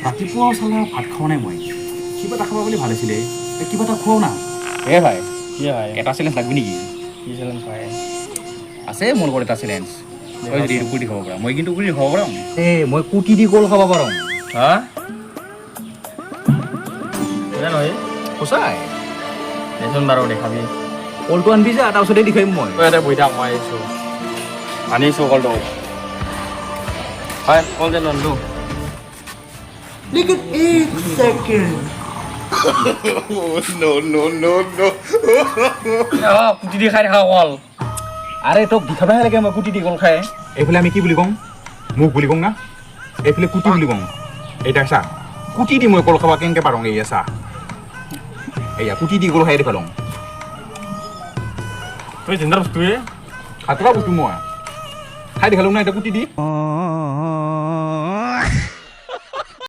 ৰাতিপুৱা চালা ভাত খাওঁ নাই মই কিবা এটা খাব বুলি ভাল আছিলে কিবা এটা খুৱাও না ভাই কি ভাই এটা চেলেঞ্জ লাগবি নেকি কি চেলেঞ্জ ভাই আছে মোৰ লগত এটা চেলেঞ্জ তই যদি এইটো কুটি খাব পাৰা মই কিন্তু কুটি খাব পাৰোঁ মই কুটি দি কল খাব পাৰোঁ হা নহয় সঁচাই দেচোন বাৰু দেখাবি কলটো আনবি যে তাৰ ওচৰতে দেখাম মই তই ইয়াতে বহি থাক মই আহিছোঁ আনিছোঁ কলটো হয় কল যে নন্দু लेकिन एक सेकंड কুটি দি খাই থাকা কল আৰে তোক দেখাবহে লাগে মই কুটি দি কল খাই এইফালে আমি কি বুলি কওঁ মুখ বুলি কওঁ না এইফালে কুটি বুলি কওঁ এইটা চা কুটি দি মই কল খাব কেনেকৈ পাৰোঁ এয়া চা এয়া কুটি দি কল খাই দেখালোঁ তই চিন্তা বস্তুৱে সাতটা বস্তু মই খাই দেখালোঁ না এতিয়া কুটি দি